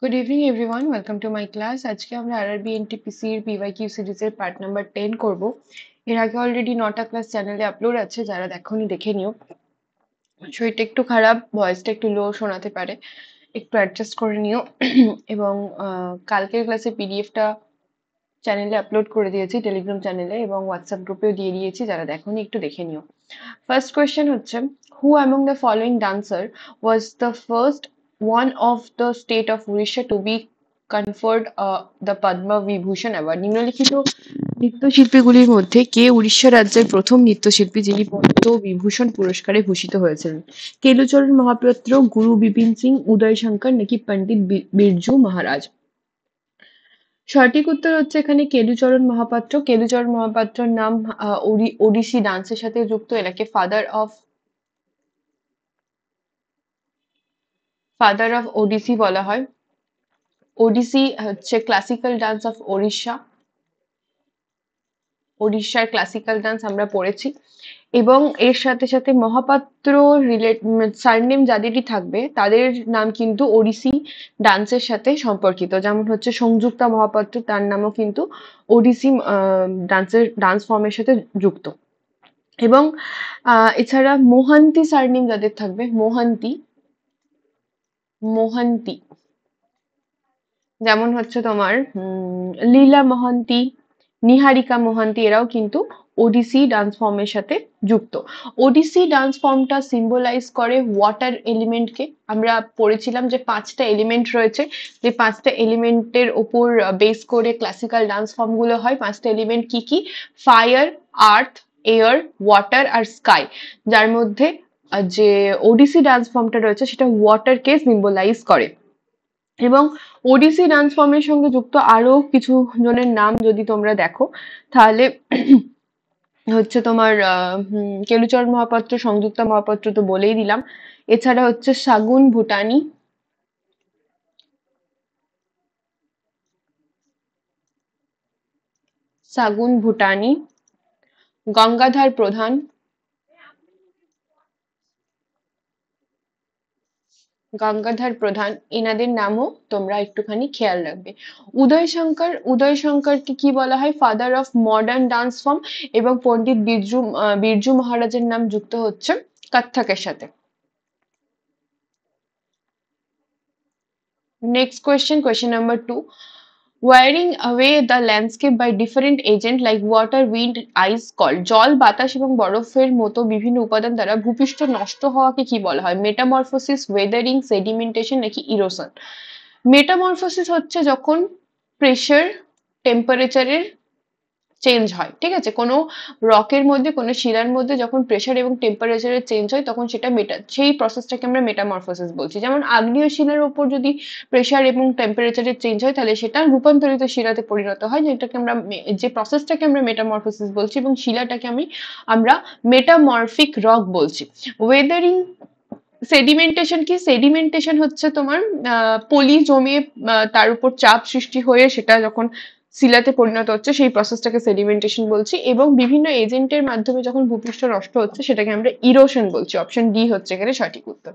Good evening everyone, welcome to my class. আজকে আমরা RRB NTPC এর পিওয়াইকিউ সিরিজের পার্ট নাম্বার 10 করব। এর আগে অলরেডি 9টা ক্লাস চ্যানেলে আপলোড আছে, যারা দেখোনি দেখে নিও। শরীরটা একটু খারাপ, ভয়েসটা একটু লো শোনাতে পারে, একটু অ্যাডজাস্ট করে নিও। এবং কালকের ক্লাসে পিডিএফটা চ্যানেলে আপলোড করে দিয়েছি, টেলিগ্রাম চ্যানেলে এবং হোয়াটসঅ্যাপ গ্রুপেও দিয়ে দিয়েছি, যারা দেখোনি একটু দেখে নিও। ফার্স্ট কোয়েশ্চেন হচ্ছে, হু among the following dancer was the first one of the state of Odisha to be conferred the Padma Vibhushan Award? নিম্নলিখিত নৃত্যশিল্পীগুলির মধ্যে কে উড়িষ্যা রাজ্যের প্রথম নৃত্যশিল্পী যিনি পদ্ম বিভূষণ পুরস্কারে ভূষিত হয়েছিলেন? কেলুচরণ মহাপাত্র, গুরু বিপিন সিং, উদয় শঙ্কর নাকি পণ্ডিত বিরজু মহারাজ? সঠিক উত্তর হচ্ছে এখানে কেলুচরণ মহাপাত্র। কেলুচরণ মহাপাত্রর নাম ওড়িশি ডান্সের সাথে যুক্ত। এনাকে ফাদার অফ ওডিসি বলা হয়। ওডিসি হচ্ছে ক্লাসিক্যাল ডান্স অফ ওড়িশার ক্লাসিক্যাল ডান্স আমরা পড়েছি। এবং এর সাথে সাথে মহাপাত্র সারনেম যাদেরই থাকবে তাদের নাম কিন্তু ওড়িশি ডান্সের সাথে সম্পর্কিত। যেমন হচ্ছে সংযুক্তা মহাপাত্র, তার নামও কিন্তু ওড়িশি ডান্স ফর্মের সাথে যুক্ত। এবং এছাড়া মোহান্তি সারনেম যাদের থাকবে, মোহান্তি মোহান্তি যেমন হচ্ছে তোমার লীলা মহান্তি, নিহারিকা মহান্তি, এরাও কিন্তু ওডিসি ডান্স ফর্মের সাথে যুক্ত। ওডিসি ডান্স ফর্মটা সিম্বলাইজ করে ওয়াটার এলিমেন্টকে। আমরা পড়েছিলাম যে 5টা এলিমেন্ট রয়েছে, যে 5টা এলিমেন্টের ওপর বেস করে ক্লাসিক্যাল ডান্স ফর্মগুলো হয়। 5টা এলিমেন্ট কি কি? ফায়ার, আর্থ, এয়ার, ওয়াটার আর স্কাই। যার মধ্যে যে ওডিসি ডান্স ফর্মটা রয়েছে সেটা ওয়াটারকে সিম্বলাইজ করে। এবং ওডিসি ডান্স ফর্মের সঙ্গে যুক্ত আরো কিছু জনের নাম যদি তোমরা দেখো, তাহলে হচ্ছে তোমার কেলুচরণ মহাপাত্র, সংযুক্তা মহাপাত্র তো বলেই দিলাম। এছাড়া হচ্ছে সাগুন ভুটানি, গঙ্গাধর প্রধান, এনাদের নামও তোমরা একটুখানি খেয়াল রাখবে। উদয় শঙ্করকে কি বলা হয়? Father of modern dance form. এবং পণ্ডিত বিরজু মহারাজের নাম যুক্ত হচ্ছে কত্থকের সাথে। Next question number 2. Wearing away the landscape by different agent like water, wind, ice called. জল, বাতাস এবং বরফের মতো বিভিন্ন উপাদান দ্বারা ভূপৃষ্ঠ নষ্ট হওয়াকে কি বলা হয়? মেটামরফোসিস, ওয়েদারিং, সেডিমেন্টেশন নাকি ইরোশন? মেটামরফোসিস হচ্ছে যখন প্রেসার, টেম্পারেচারের চেঞ্জ হয়, ঠিক আছে? কোনো রকের মধ্যে, কোনো শিলার মধ্যে যখন প্রেসার এবং টেম্পারেচারের চেঞ্জ হয় তখন সেই প্রসেসটাকে আমরা মেটামরফোসিস বলছি। যেমন আগ্নেয় শিলার উপর যদি প্রেসার এবং টেম্পারেচারের চেঞ্জ হয় তাহলে সেটা রূপান্তরিত শিলাতে পরিণত হয়, যেটাকে আমরা যে প্রসেসটাকে আমরা মেটামরফোসিস বলছি, এবং শিলাটাকে আমরা মেটামরফিক রক বলছি। ওয়েদারিং, সেডিমেন্টেশন কি? সেডিমেন্টেশন হচ্ছে তোমার পলি জমে তার উপর চাপ সৃষ্টি হয়ে সেটা যখন শিলাতে পরিণত হচ্ছে সেই প্রসেসটাকে সেডিমেন্টেশন বলছি। এবং বিভিন্ন এজেন্টের মাধ্যমে যখন ভূপৃষ্ঠ নষ্ট হচ্ছে সেটাকে আমরা ইরোশন বলছি। অপশন ডি হচ্ছে এখানে সঠিক উত্তর।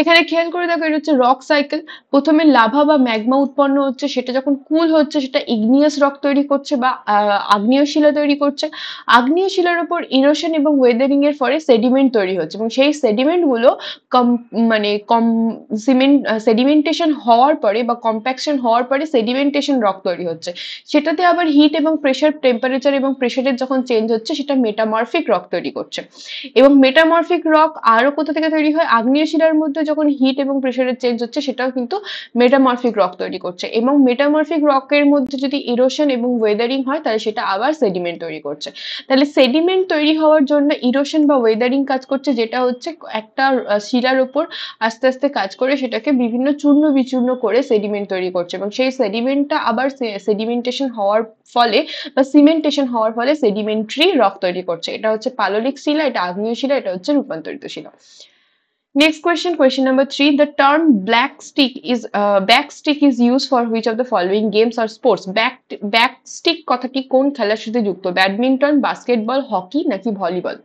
এখানে খেয়াল করে দেখো, এটা হচ্ছে রক সাইকেল। প্রথমে লাভা বা ম্যাগমা উৎপন্ন হচ্ছে, সেটা যখন কুল হচ্ছে সেটা ইগনিয়াস রক তৈরি করছে বা আগ্নেয় শিলা তৈরি করছে। আগ্নেয় শিলার উপর ইরোশন এবং ওয়েদারিং এর ফলে সেডিমেন্ট তৈরি হচ্ছে, এবং সেই সেডিমেন্ট গুলো সেডিমেন্টেশন হওয়ার পরে বা কম্প্যাকশন হওয়ার পরে সেডিমেন্টেশন রক তৈরি হচ্ছে। সেটাতে আবার হিট এবং প্রেসার, টেম্পারেচার এবং প্রেসারের যখন চেঞ্জ হচ্ছে সেটা মেটামরফিক রক তৈরি করছে। এবং মেটামরফিক রক আরো কোথা থেকে তৈরি হয়? আগ্নেয় শিলার মধ্যে যখন হিট এবং প্রেসারের চেঞ্জ হচ্ছে সেটাও কিন্তু মেটামরফিক রক তৈরি করছে। এবং মেটামরফিক রকের মধ্যে যদি ইরোশন এবং ওয়েদারিং হয় তাহলে সেটা আবার সেডিমেন্ট তৈরি করছে। তাহলে সেডিমেন্ট তৈরি হওয়ার জন্য ইরোশন বা ওয়েদারিং কাজ করছে, যেটা হচ্ছে একটা শিলার উপর আস্তে আস্তে কাজ করে সেটাকে বিভিন্ন চূর্ণ বিচূর্ণ করে সেডিমেন্ট তৈরি করছে, এবং সেই সেডিমেন্টটা আবার সেডিমেন্টেশন হওয়ার ফলে বা সিমেন্টেশন হওয়ার ফলে সেডিমেন্টারি রক তৈরি করছে। এটা হচ্ছে পাললিক শিলা, এটা আগ্নেয় শিলা, এটা হচ্ছে রূপান্তরিত শিলা। Next question number 3. The term backstick is used for which of the following games or sports? Backstick কথাটি কোন খেলার সাথে যুক্ত? ব্যাডমিন্টন, বাস্কেটবল, হকি নাকি ভলিবল?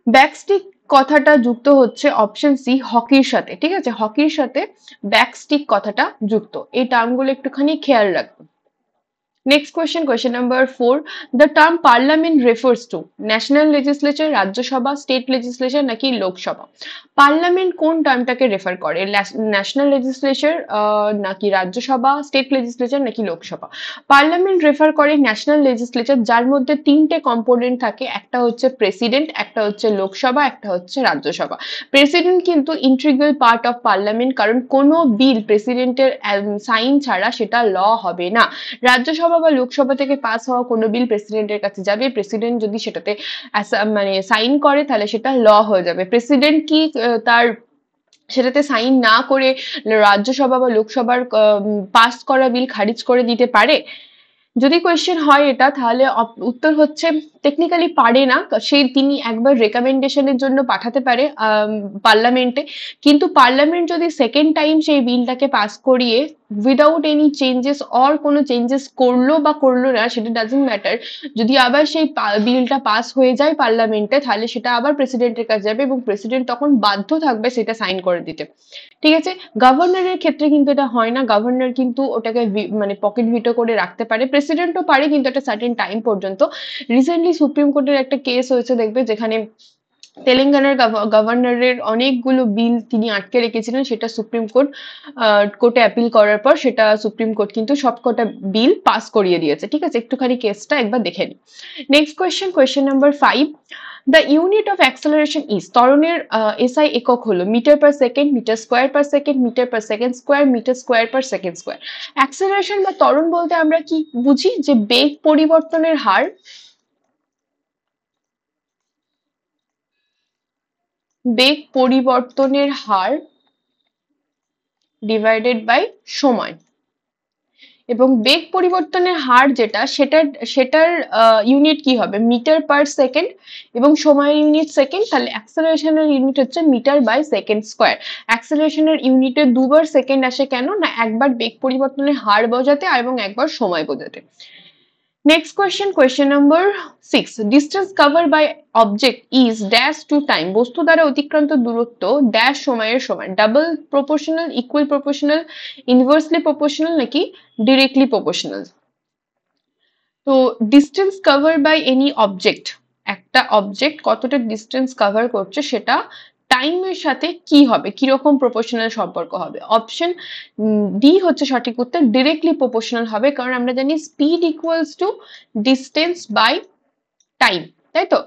ব্যাকস্টিক কথাটা যুক্ত হচ্ছে অপশন সি হকির সাথে, ঠিক আছে, হকির সাথে ব্যাকস্টিক কথাটা যুক্ত। এই টার্মগুলো একটুখানি খেয়াল রাখবে। Next question, question number 4. The term parliament refers to national legislature, রাজ্য সভা, state legislature নাকি লোকসভা? পার্লামেন্ট কোন টার্মটাকে রেফার করে? ন্যাশনাল লেজিসলেচার নাকি রাজ্যসভা, স্টেট লেজিসলেচার নাকি লোকসভা? পার্লামেন্ট রেফার করে ন্যাশনাল লেজিসলেচার, যার মধ্যে তিনটে কম্পোনেন্ট থাকে, একটা হচ্ছে প্রেসিডেন্ট, একটা হচ্ছে লোকসভা, একটা হচ্ছে রাজ্যসভা। প্রেসিডেন্ট কিন্তু ইন্টিগ্রাল পার্ট অফ পার্লামেন্ট, কারণ কোনো বিল প্রেসিডেন্টের সাইন ছাড়া সেটা ল হবে না। রাজ্যসভা বা লোকসভা থেকে পাস হওয়া কোনো বিল প্রেসিডেন্টের কাছে যাবে, প্রেসিডেন্ট যদি সেটাতে মানে সাইন করে তাহলে সেটা ল হয়ে যাবে। প্রেসিডেন্ট কি তার সেটাতে সাইন না করে রাজ্যসভা বা লোকসভার পাস করা বিল খারিজ করে দিতে পারে? যদি কোয়েশ্চেন হয় এটা, তাহলে উত্তর হচ্ছে টেকনিক্যালি পারে না। তিনি একবার রেকমেন্ডেশনের জন্য পাঠাতে পারে পার্লামেন্টে, কিন্তু পার্লামেন্ট যদি সেকেন্ড টাইম সেই বিলটাকে পাস করিয়ে উইদাউট এনি চেঞ্জেস অর কোনো চেঞ্জেস করলো বা করলো না, সেটা ডাজন্ট ম্যাটার, যদি আবার সেই বিলটা পাস হয়ে যায় পার্লামেন্টে, তাহলে সেটা আবার প্রেসিডেন্টের কাছে যাবে এবং প্রেসিডেন্ট তখন বাধ্য থাকবে সেটা সাইন করে দিতে। ঠিক আছে, গভর্নরের ক্ষেত্রে কিন্তু এটা হয় না। গভর্নর কিন্তু ওটাকে মানে পকেট ভিটো করে রাখতে পারে, প্রেসিডেন্টও পারে কিন্তু একটা সার্টেন টাইম পর্যন্ত। রিসেন্টলি সুপ্রিম কোর্টের একটা কেস হয়েছে দেখবে, যেখানে তেলেঙ্গানার গভর্নরের অনেকগুলো বিল তিনি আটকে রেখেছিলেন, সেটা সুপ্রিম কোর্ট কোর্টে অ্যাপিল করার পর সেটা সুপ্রিম কোর্ট কিন্তু সবকটা বিল পাস করিয়ে দিয়েছে। ঠিক আছে, একটুখানি কেসটা একবার দেখে নিই। Next question, question number 5. The unit of acceleration is, ত্বরণের এসআই একক হলো metre per second, metre square per second, metre per second square, metre square per second square. Acceleration বা ত্বরণ বলতে আমরা কি বুঝি? যে বেগ পরিবর্তনের হার, বেগ পরিবর্তনের হার ডিভাইডেড বাই সময়। এবং বেগ পরিবর্তনের হার যেটা, সেটার ইউনিট কি হবে? মিটার পার সেকেন্ড, এবং সময়ের ইউনিট সেকেন্ড। তাহলে অ্যাক্সেলারেশনের ইউনিট হচ্ছে মিটার বাই সেকেন্ড স্কোয়ার। অ্যাক্সেলারেশনের ইউনিটে দুবার সেকেন্ড আসে কেন না? একবার বেগ পরিবর্তনের হার বোঝাতে এবং একবার সময় বোঝাতে। Next question, question number 6. Distance covered by object is dash to time. বস্তু দ্বারা অতিক্রান্ত দূরত্ব ড্যাশ সময়ের সমান। Double proportional, equal proportional, inversely proportional নাকি ডিরেক্টলি প্রপোর্শনাল? তো distance cover by any object, একটা অবজেক্ট কতটা ডিস্টেন্স কভার করছে সেটা টাইমের সাথে কি হবে, কিরকম প্রপোর্শনাল সম্পর্ক হবে? অপশন ডি হচ্ছে সঠিক উত্তর, ডিরেক্টলি প্রপোর্শনাল হবে, কারণ আমরা জানি speed equals to distance by time, তাই তো?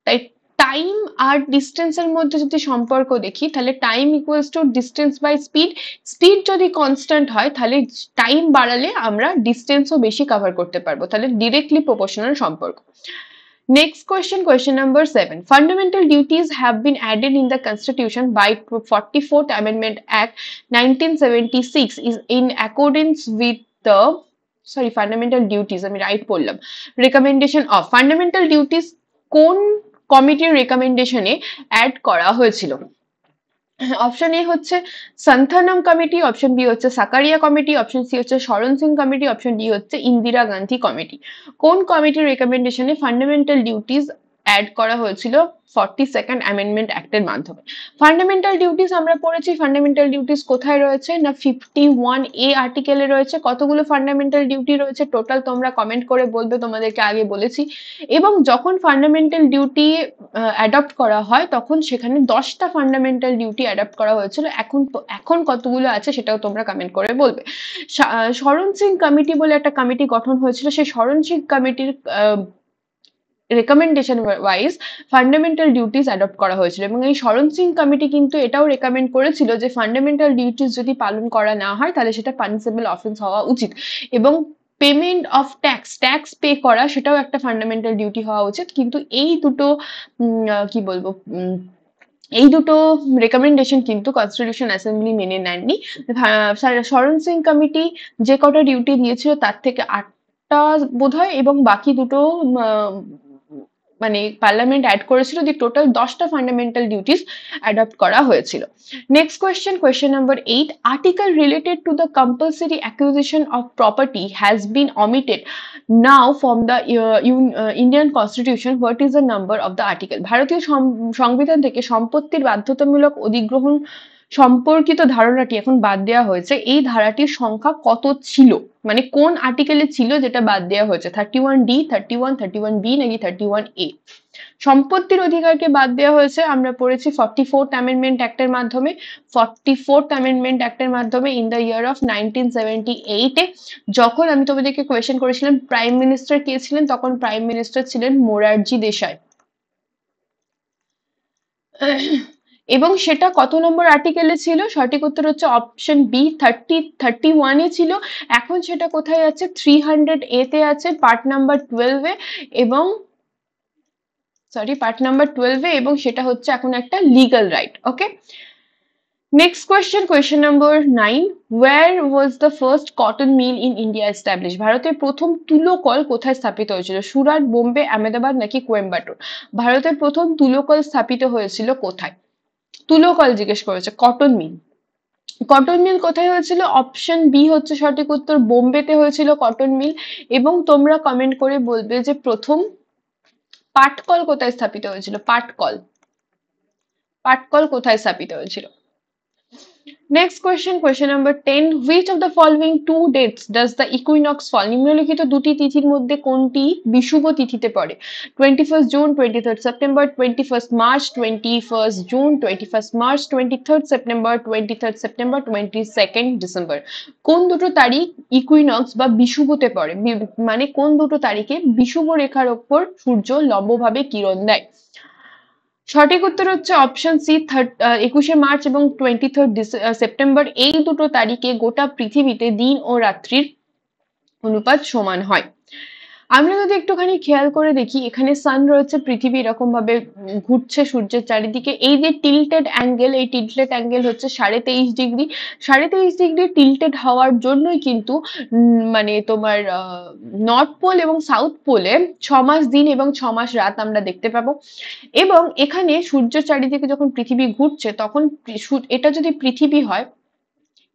তাই টাইম আর ডিস্টেন্সের মধ্যে যদি সম্পর্ক দেখি, তাহলে time equals to distance by speed. Speed যদি কনস্ট্যান্ট হয়, তাহলে টাইম বাড়ালে আমরা ডিস্টেন্সও বেশি কভার করতে পারবো, তাহলে ডিরেক্টলি প্রপোর্শনাল সম্পর্ক। Next question, question number 7. Fundamental duties have been added in the Constitution by 44th Amendment Act 1976 is in accordance with the fundamental duties, আমি রাইট পড়লাম, রেকমেন্ডেশন অফ ফান্ডামেন্টাল ডিউটিস কোন কমিটির রেকমেন্ডেশনে add করা হয়েছিল? Option A হচ্ছে সন্থানাম committee, option B হচ্ছে Zakaria committee, option C হচ্ছে শরণ সিং কমিটি, অপশন ডি হচ্ছে ইন্দিরা গান্ধী কমিটি। কোন কমিটির রেকমেন্ডেশনে ফান্ডামেন্টাল ডিউটিস অ্যাড করা হয়েছিল 42nd অ্যামেন্ডমেন্ট অ্যাক্টের মাধ্যমে? ফান্ডামেন্টাল ডিউটিস আমরা পড়েছি, ফান্ডামেন্টাল ডিউটিস কোথায় রয়েছে না 51A আর্টিকেলে রয়েছে। কতগুলো ফান্ডামেন্টাল ডিউটি রয়েছে টোটাল তোমরা কমেন্ট করে বলবে, তোমাদেরকে আগে বলেছি। এবং যখন ফান্ডামেন্টাল ডিউটি অ্যাডপ্ট করা হয় তখন সেখানে 10টা ফান্ডামেন্টাল ডিউটি অ্যাডপ্ট করা হয়েছিল। এখন কতগুলো আছে সেটাও তোমরা কমেন্ট করে বলবে। শরণ সিং কমিটি বলে একটা কমিটি গঠন হয়েছিল, সেই শরণ সিং কমিটির recommendation wise fundamental duties adopt করা হয়েছিল, এবং এই শরণ সিং কমিটি কিন্তু এটাও রেকমেন্ড করেছিল যে ফান্ডামেন্টাল ডিউটিস যদি পালন করা না হয় তাহলে সেটা পানিশেবল অফেন্স হওয়া উচিত, এবং পেমেন্ট অফ ট্যাক্স পে করা সেটাও একটা ফান্ডামেন্টাল ডিউটি হওয়া উচিত। কিন্তু এই দুটো কি বলবো, এই দুটো রেকমেন্ডেশন কিন্তু কনস্টিটিউশন অ্যাসেম্বলি মেনে নেননি। শরণ সিং কমিটি যে কটা ডিউটি দিয়েছিল তার থেকে 8টা বোধহয়, এবং বাকি দুটো মানে পার্লামেন্ট অ্যাড করেছিল, যে টোটাল 10টা ফান্ডামেন্টাল ডিউটিস অ্যাডপ্ট করা হয়েছিল। Next question number 8, article related to the compulsory acquisition of property has been omitted now from the Indian constitution, what is the number of the article? ভারতীয় সংবিধান থেকে সম্পত্তির বাধ্যতামূলক অধিগ্রহণ সম্পর্কিত ধারণাটি এখন বাদ দেওয়া হয়েছে। এই ধারাটির সংখ্যা কত ছিল, মানে কোন আর্টিকেলে ছিল যেটা বাদ দেওয়া হয়েছে? 31D, 31, 31B নাকি 31A? সম্পত্তির অধিকারকে বাদ দেওয়া হয়েছে, আমরা পড়েছি 44th অ্যামেন্ডমেন্ট অ্যাক্টের মাধ্যমে। 44th অ্যামেন্ডমেন্ট অ্যাক্টের মাধ্যমে ইন দ্য ইয়ার অফ 1978 যখন আমি তোমাদেরকে কোয়েশ্চেন করেছিলাম প্রাইম মিনিস্টার কে ছিলেন, তখন প্রাইম মিনিস্টার ছিলেন মোরারজি দেশাই। এবং সেটা কত নম্বর আর্টিকেলে ছিল? সঠিক উত্তর হচ্ছে অপশন বি, 31 ছিল। এখন সেটা কোথায় আছে? 300A তে আছে, পার্ট নাম্বার 12 এবং পার্ট নাম্বার 12 এবং সেটা হচ্ছে এখন একটা legal right. Okay, next question number 9, where was the first cotton mill in India establish? ভারতের প্রথম তুলো কল কোথায় স্থাপিত হয়েছিল? সুরাট, বোম্বে, আহমেদাবাদ নাকি কোয়েম্বাটোর? ভারতের প্রথম তুলো কল স্থাপিত হয়েছিল কোথায়? তুলো কল জিজ্ঞেস করেছে, কটন মিল। কটন মিল কোথায় হয়েছিল? অপশন বি হচ্ছে সঠিক উত্তর, বোম্বেতে হয়েছিল কটন মিল। এবং তোমরা কমেন্ট করে বলবে যে প্রথম পাটকল কোথায় স্থাপিত হয়েছিল? পাটকল কোথায় স্থাপিত হয়েছিল? Next question number 10, which of the following two dates does the equinox fall? নিম্নলিখিত দুটি তিথির মধ্যে কোনটি বিষুব তিথিতে পড়ে? 21st June, 23rd September, 21st March, 21st June, 21st March, 23rd September, 23rd September, 22nd December. কোন দুটো তারিখ ইকুইনক্স বা বিষুবতে পড়ে? মানে কোন দুটো তারিখে বিষুব রেখার ওপর সূর্য লম্বভাবে কিরণ দেয়? সঠিক উত্তর হচ্ছে অপশন সি, 21শে মার্চ এবং 23rd সেপ্টেম্বর। এই দুটো তারিখে গোটা পৃথিবীতে দিন ও রাত্রির অনুপাত সমান হয়। আমরা যদি একটুখানি খেয়াল করে দেখি, এখানে সান রয়েছে, পৃথিবী এরকম ভাবে ঘুরছে সূর্যের চারিদিকে। এই যে টিল্টেড অ্যাঙ্গেল, এই টিল্টেড অ্যাঙ্গেল হচ্ছে 23.5 ডিগ্রি। 23.5 ডিগ্রি টিল্টেড হওয়ার জন্যই কিন্তু মানে তোমার নর্থ পোল এবং সাউথ পোলে 6 মাস দিন এবং 6 মাস রাত আমরা দেখতে পাবো। এবং এখানে সূর্যের চারিদিকে যখন পৃথিবী ঘুরছে, তখন এটা যদি পৃথিবী হয়,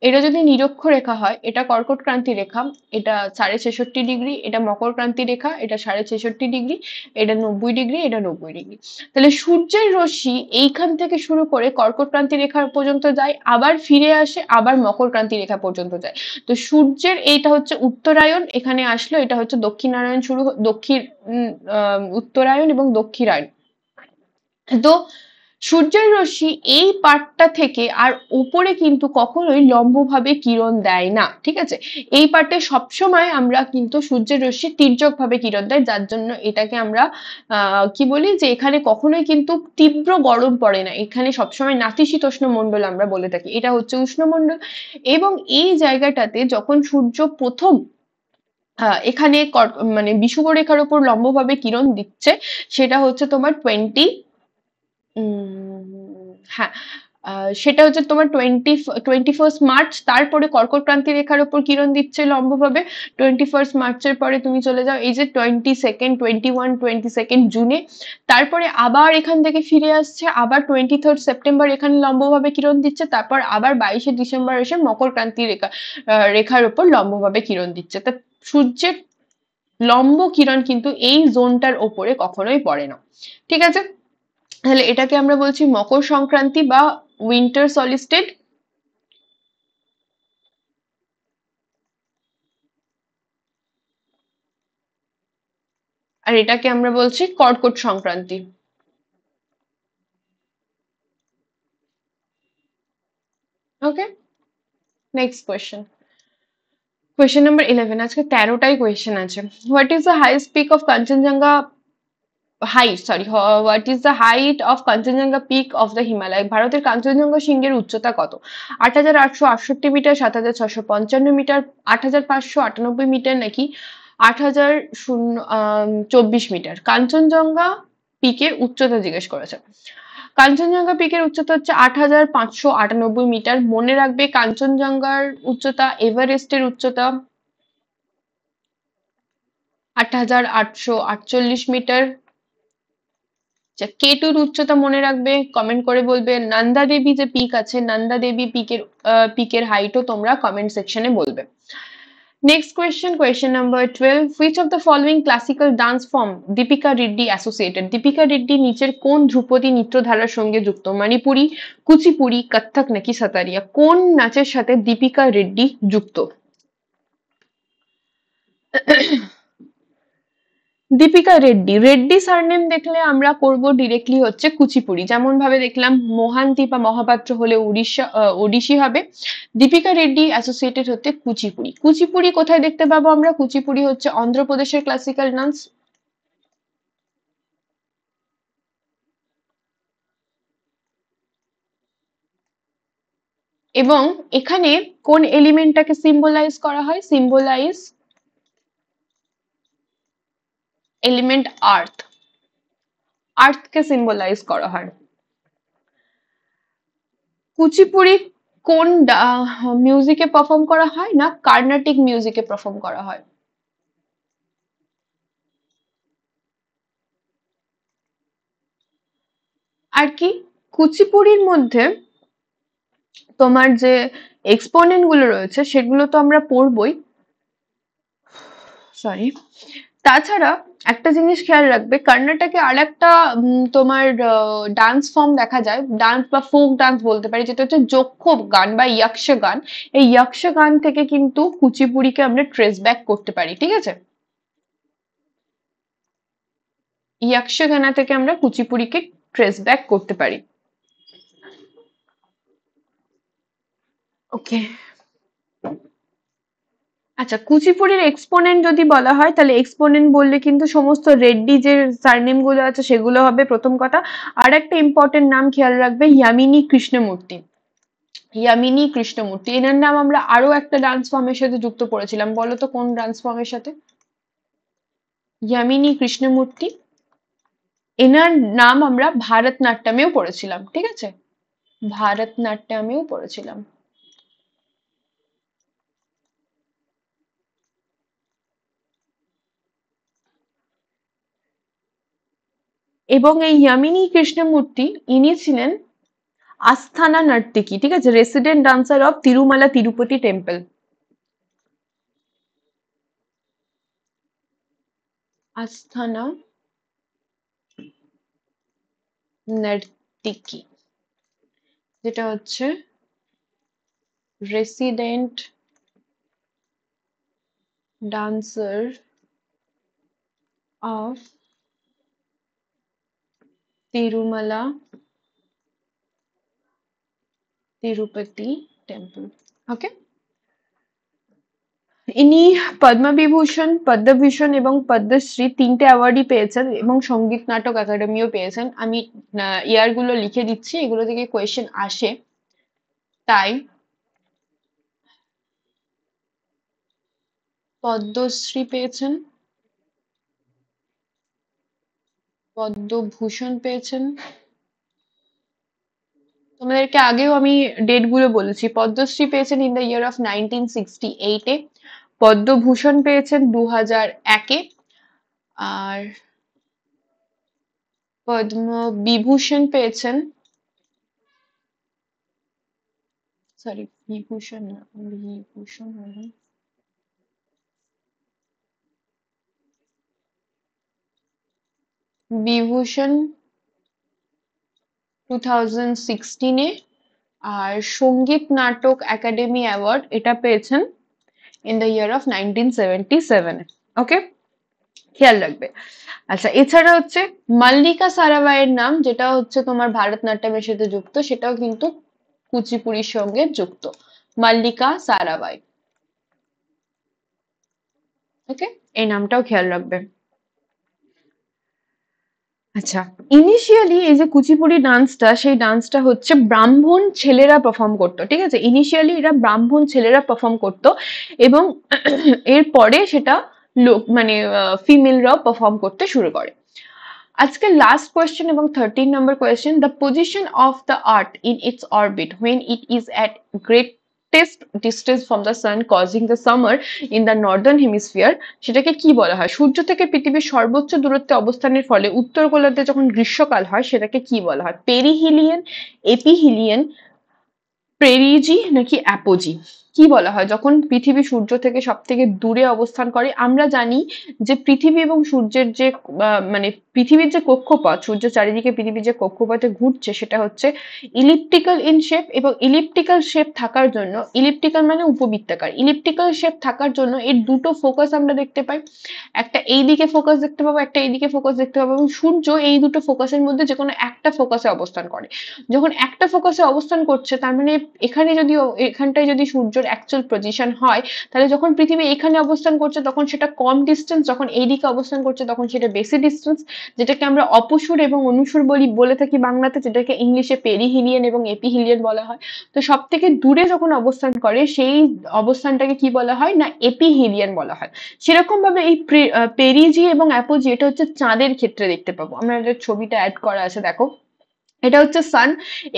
এটা যদি নিরক্ষরেখা হয়, এটা কর্কট ক্রান্তি রেখা, এটা 66.5 ডিগ্রি, এটা মকর ক্রান্তি রেখা, এটা 66.5 ডিগ্রি, এটা 90 ডিগ্রি, এটা 90 ডিগ্রি। তাহলে সূর্যের রশ্মি এইখান থেকে শুরু করে কর্কট ক্রান্তি রেখা পর্যন্ত যায়, আবার ফিরে আসে, আবার মকর ক্রান্তি রেখা পর্যন্ত যায়। তো সূর্যের এইটা হচ্ছে উত্তরায়ণ, এখানে আসলো, এটা হচ্ছে দক্ষিণায়ন, উত্তরায়ণ এবং দক্ষিণায়ন। তো সূর্যের রশ্মি এই পার্টটা থেকে আর উপরে কিন্তু কখনোই লম্বভাবে কিরণ দেয় না, ঠিক আছে? এই পার্টে সবসময় আমরা কিন্তু সূর্যের রশ্মি তির্যক ভাবে কিরণ দেয়, যার জন্য এটাকে আমরা কি বলি, যে এখানে কখনোই কিন্তু তীব্র গরম পড়ে না, এখানে সবসময় নাতিশীতোষ্ণ মণ্ডল আমরা বলে থাকি, এটা হচ্ছে উষ্ণমণ্ডল। এবং এই জায়গাটাতে যখন সূর্য প্রথম এখানে মানে বিষুবরেখার উপর লম্বভাবে কিরণ দিচ্ছে, সেটা হচ্ছে তোমার হ্যাঁ, সেটা হচ্ছে তোমার 21st মার্চ। তারপরে কর্কট ক্রান্তি রেখার উপর কিরণ দিচ্ছে লম্বভাবে 21st মার্চের পরে তুমি চলে যাও এই যে 22nd, 21, 22nd জুনে। তারপরে আবার এখান থেকে ফিরে আসছে, আবার 23rd সেপ্টেম্বর এখানে লম্বভাবে কিরণ দিচ্ছে, তারপর আবার 22শে ডিসেম্বর এসে মকর ক্রান্তি রেখার উপর লম্বভাবে কিরণ দিচ্ছে। তা সূর্যের লম্ব কিরণ কিন্তু এই জোনটার ওপরে কখনোই পড়ে না, ঠিক আছে? তাহলে এটাকে আমরা বলছি মকর সংক্রান্তি বা উইন্টার সলিস্টিস। আর এটাকে আমরা বলছি কর্কট সংক্রান্তি। ওকে, নেক্সট কোয়েশ্চেন নাম্বার 11, আজকে 13টাই কোয়েশ্চেন আছে। What is the highest peak of Kanchenjunga what is the height of Kanchenjunga peak of the Himalaya? ভারতের কাঞ্চনজঙ্ঘা শৃঙ্গের উচ্চতা কত? 8,868 মিটার, 7,655 মিটার, 8,598 মিটার নাকি 8,024 মিটার? কাঞ্চনজঙ্ঘা পিকের উচ্চতা জিজ্ঞেস করেছে। কাঞ্চনজঙ্ঘা পিকের উচ্চতা হচ্ছে 8,598 মিটার। মনে রাখবে কাঞ্চনজঙ্ঘার উচ্চতা এভারেস্টের উচ্চতা 8,848 মিটার। আচ্ছা, কেটুর উচ্চতা মনে রাখবে, কমেন্ট করে বলবে। নন্দা দেবী যে পিক আছে, নন্দা দেবী পিকের হাইটও তোমরা কমেন্ট সেকশনে বলবে। Next question, question number 12. Which of the following classical dance form Deepika Reddy associated? Deepika Reddy নিচের কোন ধ্রুপদী নৃত্যধারার সঙ্গে যুক্ত? মণিপুরি, কুচিপুড়ি, কত্থক নাকি সাতারিয়া? কোন নাচের সাথে দীপিকা রেড্ডি যুক্ত? দীপিকা রেড্ডি, রেড্ডি সারনেম দেখলে আমরা করব ডিরেক্টলি হচ্ছে কুচিপুড়ি। যেমন ভাবে দেখলাম মোহান্তি বা মহাপাত্র হলে ওড়িশি হবে। দীপিকা রেড্ডি অ্যাসোসিয়েটেড হচ্ছে কুচিপুড়ি। কুচিপুড়ি কোথায় দেখতে পাবো আমরা? কুচিপুড়ি হচ্ছে অন্ধ্রপ্রদেশের ক্লাসিক্যাল ডান্স। এবং এখানে কোন এলিমেন্টটাকে সিম্বলাইজ করা হয়? সিম্বলাইজ এলিমেন্ট আর্থ, আর্থকে সিম্বলাইজ করা হয়। কুচিপুড়ি কোন মিউজিকে পারফর্ম করা হয়? না কার্নাটিক মিউজিকে পারফর্ম করা হয়। আর কি কুচিপুড়ির মধ্যে তোমার যে এক্সপোনেন্ট গুলো রয়েছে সেগুলো তো আমরা পড়বই, সরি। তাছাড়া একটা জিনিস খেয়াল রাখবে, কর্ণাটকে আর একটা তোমার ডান্স ফর্ম দেখা যায়, ডান্স বা ফোক ডান্স বলতে পারি, যেটা হচ্ছে যক্ষ গান বা ইয়ক্ষ গান। এই ইয়ক্ষ গান থেকে কিন্তু কুচিপুড়িকে আমরা ট্রেস ব্যাক করতে পারি, ঠিক আছে? ইয়ক্ষ গানা থেকে আমরা কুচিপুড়িকে ট্রেস ব্যাক করতে পারি। ওকে, আচ্ছা, কুচিপুড়ির এক্সপোনেন্ট যদি বলা হয় তাহলে এক্সপোনেন্ট বললে কিন্তু সমস্ত রেড্ডি যে সারনেম গুলো আছে সেগুলো হবে প্রথম কথা। আর একটা ইম্পর্টেন্ট নাম খেয়াল রাখবে, ইয়ামিনী কৃষ্ণমূর্তি। ইয়ামিনী কৃষ্ণমূর্তি, এনার নাম আমরা আরো একটা ডান্স ফর্মের সাথে যুক্ত করেছিলাম, বলো তো কোন ডান্স ফর্মের সাথে? ইয়ামিনী কৃষ্ণমূর্তি, এনার নাম আমরা ভারতনাট্যমেও পড়েছিলাম, ঠিক আছে? ভারতনাট্যমেও পড়েছিলাম। এবং এই ইয়ামিনী কৃষ্ণমূর্তি ইনি ছিলেন আস্থানা নর্তকী, ঠিক আছে? Resident dancer of Tirumala Tirupati temple. আস্থানা নর্তকী, যেটা হচ্ছে resident dancer of Tirumala Tirupati temple. Okay, ইনি পদ্মবিভূষণ, পদ্মভূষণ এবং পদ্মশ্রী তিনটে অ্যাওয়ার্ডই পেয়েছেন এবং সঙ্গীত নাটক একাডেমিও পেয়েছেন। আমি ইয়ার গুলো লিখে দিচ্ছি, এগুলো থেকে কোয়েশ্চেন আসে, তাই পদ্মশ্রী পেয়েছেন, পদ্মভূষণ পেয়েছেন। তোমাদেরকে আগেও আমি ডেট গুলো বলেছি, পদ্মশ্রী পেয়েছেন ইন দ্য ইয়ার অফ 1968 এ, পদ্মভূষণ পেয়েছেন 2001 এ, আর পদ্মবিভূষণ পেয়েছেন, সরি বিভূষণ না, বিভূষণ হলো বিভূষণ 2016 এ, আর সঙ্গীত নাটক একাডেমি অ্যাওয়ার্ড এটা পেয়েছেন ইন দ্য ইয়ার অফ 1977 এ। ওকে, খেয়াল রাখবে। আচ্ছা, এছাড়া হচ্ছে মাল্লিকা সারাভাইয়ের নাম, যেটা হচ্ছে তোমার ভারতনাট্যমের সাথে যুক্ত, সেটাও কিন্তু কুচিপুড়ির সঙ্গে যুক্ত, মাল্লিকা সারাভাই। ওকে, এই নামটাও খেয়াল রাখবে। আচ্ছা, ইনিশিয়ালি এই যে কুচিপুড়ি ডান্সটা, সেই ডান্সটা হচ্ছে ব্রাহ্মণ ছেলেরা পারফর্ম করতো, ঠিক আছে? ইনিশিয়ালি এরা ব্রাহ্মণ ছেলেরা পারফর্ম করতো এবং এরপরে সেটা লোক মানে ফিমেলরাও পারফর্ম করতে শুরু করে। আজকে লাস্ট কোয়েশ্চেন এবং 13 number question, the position of the earth in its orbit when it is at great shortest distance from the sun causing the summer in the northern hemisphere, সেটাকে কি বলা হয়? সূর্য থেকে পৃথিবীর সর্বোচ্চ দূরত্বে অবস্থানের ফলে উত্তর গোলার্ধে যখন গ্রীষ্মকাল হয় সেটাকে কি বলা হয়? পেরিহিলিয়ন, এপিহিলিয়ন, পেরিজি নাকি অ্যাপোজি? কি বলা হয় যখন পৃথিবী সূর্য থেকে সব থেকে দূরে অবস্থান করে? আমরা জানি যে পৃথিবী এবং সূর্যের যে মানে পৃথিবীর যে কক্ষপথ, সূর্য চারিদিকে পৃথিবীর যে কক্ষপথে ঘুরছে সেটা হচ্ছে ইলিপ্টিক্যাল ইন শেপ, এবং ইলিপ্টিক্যাল শেপ থাকার জন্য, ইলিপ্টিক্যাল মানে উপবৃত্তাকার, ইলিপ্টিক্যাল শেপ থাকার জন্য এর দুটো ফোকাস আমরা দেখতে পাই। একটা এই দিকে ফোকাস দেখতে পাবো, একটা এইদিকে ফোকাস দেখতে পাবো, এবং সূর্য এই দুটো ফোকাসের মধ্যে যে কোনো একটা ফোকাসে অবস্থান করে। যখন একটা ফোকাসে অবস্থান করছে তার মানে এখানে যদি এখানটায় যদি সূর্যের অ্যাকচুয়াল পজিশন হয়, তাহলে যখন পৃথিবী এখানে অবস্থান করছে তখন সেটা কম ডিস্টেন্স, যখন এইদিকে অবস্থান করছে তখন সেটা বেশি ডিস্টেন্স, যেটাকে আমরা অপসূর এবং অনুসূর বলে থাকি বাংলাতে, যেটাকে ইংলিশে পেরিহিলিয়ন এবং এপিহিলিয়ন বলা হয়। তো সব থেকে দূরে যখন অবস্থান করে সেই অবস্থানটাকে কি বলা হয় না, এপিহিলিয়ন বলা হয়। সেরকম ভাবে এই পেরিজি এবং অ্যাপোজি এটা হচ্ছে চাঁদের ক্ষেত্রে দেখতে পাবো। আমরা এটার ছবিটা অ্যাড করা আছে, দেখো। এটা হচ্ছে সান,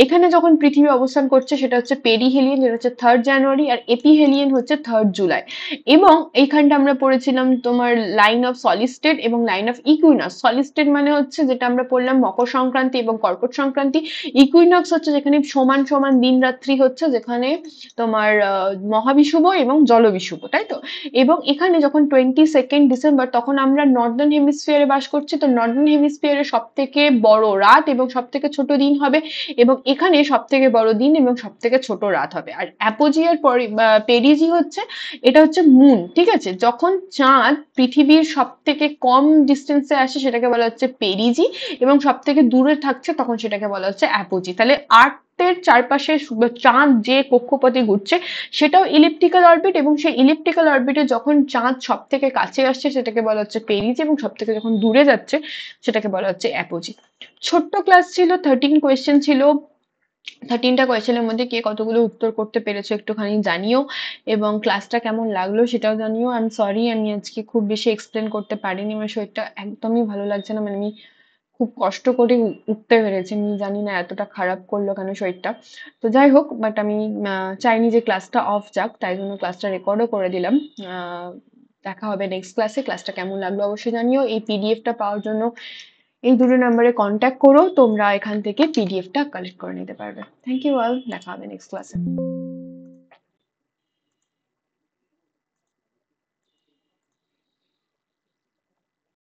এখানে যখন পৃথিবী অবস্থান করছে সেটা হচ্ছে পেরিহেলিয়ন, যেটা হচ্ছে 3rd জানুয়ারি, আর এপিহেলিয়ন হচ্ছে 3rd জুলাই। এবং এইখানটা আমরা পড়েছিলাম তোমার লাইন অফ সলিস্টেড এবং লাইন অফ ইকুইনক্স। সলিস্টেড মানে হচ্ছে যেটা আমরা পড়লাম মকর সংক্রান্তি এবং কর্কট সংক্রান্তি। ইকুইনক্স হচ্ছে যেখানে সমান সমান দিন রাত্রি হচ্ছে, যেখানে তোমার মহাবিষুব এবং জলবিষুব, তাই তো? এবং এখানে যখন 22nd ডিসেম্বর, তখন আমরা নর্দার্ন হেমিস্ফিয়ারে বাস করছি। তো নর্দার্ন হেমিস্ফিয়ারে সব থেকে বড় রাত এবং সব থেকে ছোট দিন হবে, এবং এখানে সব থেকে বড় দিন এবং সব থেকে ছোট রাত হবে। আর অ্যাপোজিয়ার পরে পেরিজি হচ্ছে, এটা হচ্ছে মুন, ঠিক আছে? যখন চাঁদ পৃথিবীর সব থেকে কম ডিস্টেন্সে আসে সেটাকে বলা হচ্ছে পেরিজি, এবং সব থেকে দূরে থাকছে তখন সেটাকে বলা হচ্ছে অ্যাপোজি। তাহলে আর্থের চারপাশে চাঁদ যে কক্ষপথে ঘুরছে সেটাও ইলিপ্টিক্যাল অরবিট, এবং সেই ইলিপ্টিক্যাল অরবিটে যখন চাঁদ সব থেকে কাছে আসছে সেটাকে বলা হচ্ছে পেরিজি, এবং সব থেকে যখন দূরে যাচ্ছে সেটাকে বলা হচ্ছে অ্যাপোজি। ছোট্ট ক্লাস ছিল, 13 কোয়েশ্চেন ছিল। 13টা কোয়েশ্চেনের মধ্যে কে কতগুলো উত্তর করতে পেরেছো একটুখানি জানিও, এবং ক্লাসটা কেমন লাগলো সেটাও জানিও। আই এম সরি, আমি আজকে খুব বেশি এক্সপ্লেন করতে পারিনি, আমার শরীরটা একদমই ভালো লাগছে না, মানে আমি খুব কষ্ট করে উঠতে পেরেছি, আমি জানি না এতটা খারাপ করলো কেন শরীরটা। তো যাই হোক, বাট আমি চাইনি যে ক্লাসটা অফ যাক, তাই জন্য ক্লাসটা রেকর্ডও করে দিলাম। আহ, দেখা হবে নেক্সট ক্লাসে। ক্লাসটা কেমন লাগলো অবশ্যই জানিও। এই পিডিএফটা পাওয়ার জন্য এই দুটো নাম্বারে কন্ট্যাক্ট করো, তোমরা এখান থেকে পিডিএফটা কালেক্ট করে নিতে পারবে। থ্যাংক ইউ অল, দেখা হবে নেক্সট ক্লাসে।